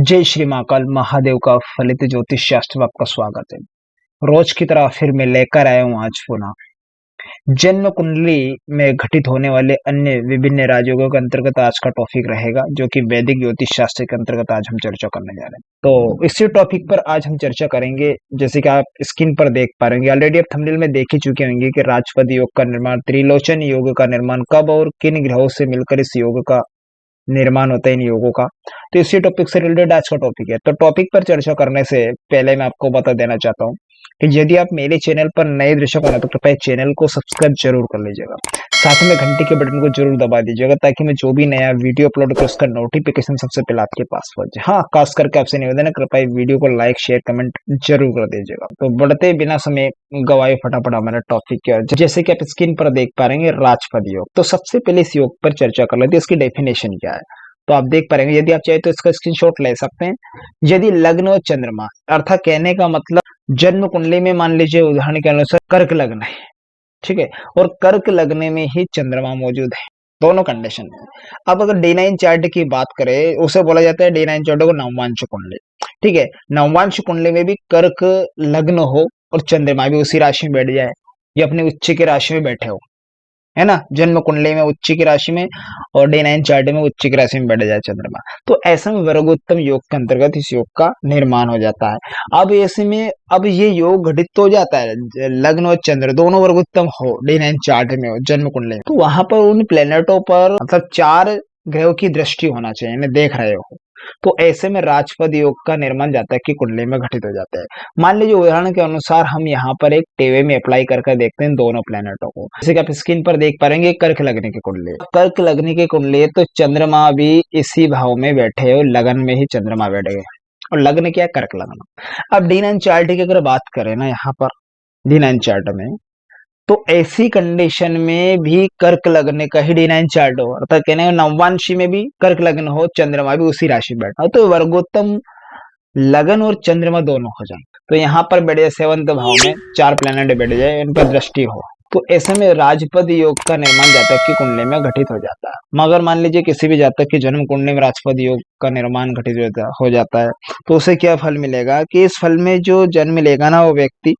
जय श्री महाकाल महादेव का फलित ज्योतिष शास्त्र में आपका स्वागत है। रोज की तरह फिर मैं लेकर आया हूँ आज पुनः जन्म कुंडली में घटित होने वाले अन्य विभिन्न राजयोगों के अंतर्गत आज का टॉपिक रहेगा, जो कि वैदिक ज्योतिष शास्त्र के अंतर्गत आज हम चर्चा करने जा रहे हैं। तो इसी टॉपिक पर आज हम चर्चा करेंगे। जैसे कि आप स्क्रीन पर देख पा रहे हैं, ऑलरेडी आप थंबनेल में देख ही चुके होंगे कि राजपद योग का निर्माण, त्रिलोचन योग का निर्माण कब और किन ग्रहों से मिलकर इस योग का निर्माण होता है, इन योगों का। तो इसी टॉपिक से रिलेटेड आज का टॉपिक है। तो टॉपिक पर चर्चा करने से पहले मैं आपको बता देना चाहता हूँ कि यदि आप मेरे चैनल पर नए दर्शक हो तो कृपया चैनल को सब्सक्राइब जरूर कर लीजिएगा, साथ में घंटी के बटन को जरूर दबा दीजिएगा, ताकि मैं जो भी नया वीडियो अपलोड करूँ उसका नोटिफिकेशन सबसे पहले आपके पास पहुंचे। हाँ, खास करके आपसे निवेदन है, कृपया वीडियो को लाइक शेयर कमेंट जरूर कर दीजिएगा। तो बढ़ते बिना समय गवाए फटाफट हमारा टॉपिक क्या है। जैसे कि आप स्क्रीन पर देख पा रहे हैं, राजपद योग। तो सबसे पहले इस योग पर चर्चा कर लेते हैं, इसकी डेफिनेशन क्या है। तो आप देख पाएंगे, यदि आप चाहे तो इसका स्क्रीनशॉट ले सकते हैं। यदि लग्न और चंद्रमा, अर्थात कहने का मतलब जन्म कुंडली में मान लीजिए उदाहरण के अनुसार कर्क लग्न है, ठीक है, और कर्क लग्न में ही चंद्रमा मौजूद है, दोनों कंडीशन में। अब अगर D9 चार्ट की बात करें, उसे बोला जाता है D9 चार्ट को नववांश कुंडली, ठीक है। नववांश कुंडली में भी कर्क लग्न हो और चंद्रमा भी उसी राशि में बैठ जाए, या अपनी उच्च की राशि में बैठे हो, है ना, जन्म कुंडली में उच्च की राशि में और D9 चार्ट में उच्च की राशि में बैठ जाए चंद्रमा, तो ऐसे में वर्गोत्तम योग के अंतर्गत इस योग का निर्माण हो जाता है। अब ऐसे में अब ये योग घटित तो हो जाता है, लग्न और चंद्र दोनों वर्गोत्तम हो, D9 चार्ट में हो, जन्म कुंडली में, तो वहां पर उन प्लेनेटों पर मतलब 4 ग्रहों की दृष्टि होना चाहिए, इन्हें देख रहे हो। तो ऐसे में राजपद योग का निर्माण जातक की कुंडली में घटित हो जाता है। मान लीजिए उदाहरण के अनुसार हम यहाँ पर एक टेवे में अप्लाई करके देखते हैं दोनों प्लेनेटों को। जैसे कि आप स्क्रीन पर देख पाएंगे, कर्क लगने की कुंडली, कर्क लगने की कुंडली, तो चंद्रमा भी इसी भाव में बैठे हो, लगन में ही चंद्रमा बैठ गए, और लग्न क्या, कर्क लगन। अब D9 चार्ट की अगर बात करें ना, यहाँ पर D9 चार्ट में, तो ऐसी कंडीशन में भी कर्क लग्न का ही D9 चार्ट हो, अर्थात कहने नववांशी में भी कर्क लग्न हो, चंद्रमा भी उसी राशि में बैठा हो, तो वर्गोत्तम लगन और चंद्रमा दोनों हो जाए। तो यहाँ पर बैठ जाए 7th भाव में 4 प्लैनेट बैठ जाए, इन पर दृष्टि हो, तो ऐसे में राजपद योग का निर्माण जातक की कुंडली में घटित हो जाता है। मगर मान लीजिए किसी भी जातक की जन्म कुंडली में राजपद योग का निर्माण घटित हो जाता है, तो उसे क्या फल मिलेगा कि इस फल में जो जन्म लेगा ना, वो व्यक्ति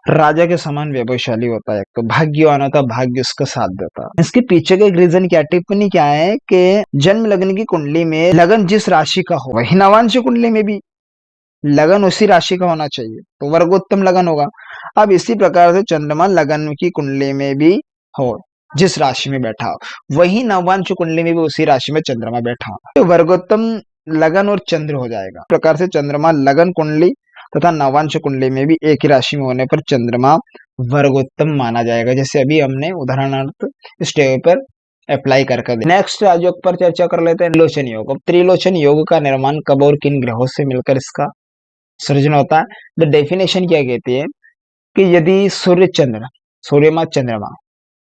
राजा के समान वैभवशाली होता है, तो भाग्यवान होता है, भाग्य उसका साथ देता है। इसके पीछे का एक रीजन क्या, टिप्पणी क्या है कि जन्म लग्न की कुंडली में लगन जिस राशि का हो, वही नवांश कुंडली में भी लगन उसी राशि का होना चाहिए, तो वर्गोत्तम लगन होगा। अब इसी प्रकार से चंद्रमा लगन की कुंडली में भी हो, जिस राशि में बैठा हो, वही नवांश कुंडली में भी उसी राशि में चंद्रमा बैठा हो, तो वर्गोत्तम लगन और चंद्र हो जाएगा। इस प्रकार से चंद्रमा लगन कुंडली तथा नवांश कुंडली में भी एक ही राशि में होने पर चंद्रमा वर्गोत्तम माना जाएगा, जैसे अभी हमने उदाहरणार्थ इस टेबल पर अप्लाई करके। नेक्स्ट राजयोग पर चर्चा कर लेते हैं, त्रिलोचन योग। अब त्रिलोचन योग का निर्माण कब और किन ग्रहों से मिलकर इसका सृजन होता है। द डेफिनेशन क्या कहती है कि यदि सूर्य चंद्र, सूर्यमा चंद्रमा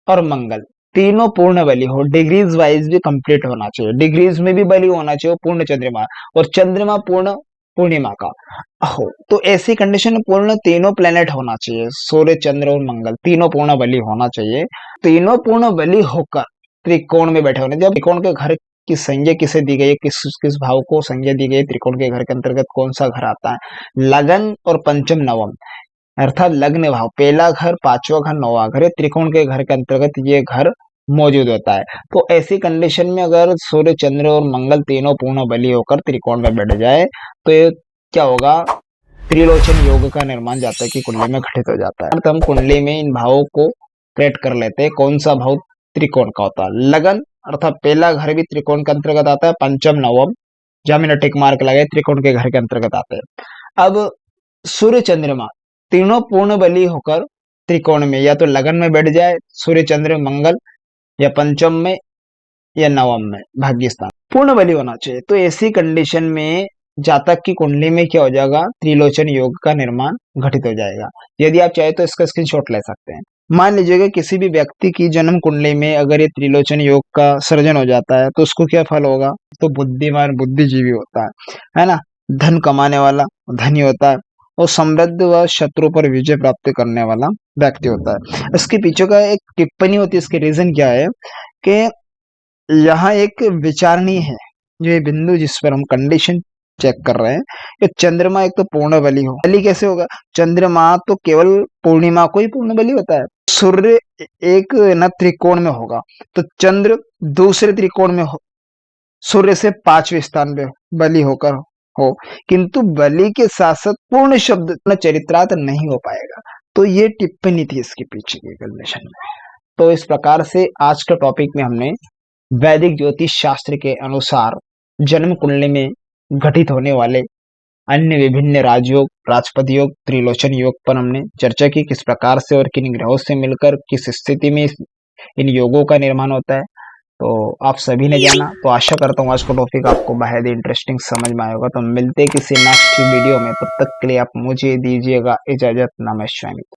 और मंगल तीनों पूर्ण बली हो, डिग्रीज वाइज भी कंप्लीट होना चाहिए, डिग्रीज में भी बली होना चाहिए पूर्ण चंद्रमा, और चंद्रमा पूर्ण पूर्णिमा का हो, तो ऐसी कंडीशन में पूर्ण तीनों प्लेनेट होना चाहिए, सूर्य चंद्र और मंगल तीनों पूर्ण बली होना चाहिए। तीनों पूर्ण बली होकर त्रिकोण में बैठे होने, जब त्रिकोण के घर की संज्ञा किसे दी गई है, किस भाव को संज्ञा दी गई, त्रिकोण के घर के अंतर्गत कौन सा घर आता है, लगन और पंचम नवम, अर्थात लग्न भाव, पहला घर, पांचवा घर, नौवा घर, त्रिकोण के घर के अंतर्गत ये घर मौजूद होता है। तो ऐसी कंडीशन में अगर सूर्य चंद्र और मंगल तीनों पूर्ण बली होकर त्रिकोण में बैठ जाए, तो ये क्या होगा, त्रिलोचन योग का निर्माण जातक की कुंडली में घटित हो जाता है। तो हम कुंडली में इन भावों को क्रिएट कर लेते हैं, कौन सा भाव त्रिकोण का होता है, लगन अर्थात पहला घर भी त्रिकोण के अंतर्गत आता है, पंचम नवम जहां मैंने टिक मार्क लगाए त्रिकोण के घर के अंतर्गत आते हैं। अब सूर्य चंद्रमा तीनों पूर्ण बली होकर त्रिकोण में या तो लगन में बैठ जाए, सूर्य चंद्र मंगल, या पंचम में या नवम में भाग्यस्थान, पूर्ण बली होना चाहिए। तो ऐसी कंडीशन में जातक की कुंडली में क्या हो जाएगा, त्रिलोचन योग का निर्माण घटित हो जाएगा। यदि आप चाहे तो इसका स्क्रीनशॉट ले सकते हैं। मान लीजिएगा किसी भी व्यक्ति की जन्म कुंडली में अगर ये त्रिलोचन योग का सृजन हो जाता है, तो उसको क्या फल होगा, तो बुद्धिमान बुद्धिजीवी होता है ना, धन कमाने वाला धनी होता है, और समृद्ध व शत्रु पर विजय प्राप्त करने वाला व्यक्ति होता है। इसके पीछे का एक टिप्पणी होती है, इसके रीजन क्या है कि यहाँ एक विचारणीय है, जो ये बिंदु जिस पर हम कंडीशन चेक कर रहे हैं कि चंद्रमा एक तो पूर्ण बली हो, बली कैसे होगा? चंद्रमा तो केवल पूर्णिमा को ही पूर्ण बली होता है। सूर्य एक न त्रिकोण में होगा, तो चंद्र दूसरे त्रिकोण में हो, सूर्य से 5वें स्थान पे बली होकर हो, किंतु बली के साथ साथ पूर्ण शब्द न चरित्रार्थ नहीं हो पाएगा। तो ये टिप्पणी थी इसके पीछे की कंडीशन में। तो इस प्रकार से आज के टॉपिक में हमने वैदिक ज्योतिष शास्त्र के अनुसार जन्म कुंडली में घटित होने वाले अन्य विभिन्न राजयोग, राजपद योग, त्रिलोचन योग पर हमने चर्चा की, किस प्रकार से और किन ग्रहों से मिलकर किस स्थिति में इन योगों का निर्माण होता है। तो आप सभी ने जाना, तो आशा करता हूँ आज का टॉपिक आपको बेहद इंटरेस्टिंग समझ में आएगा। तो मिलते हैं किसी नेक्स्ट वीडियो में, तब तक के लिए आप मुझे दीजिएगा इजाजत। नमस्कार।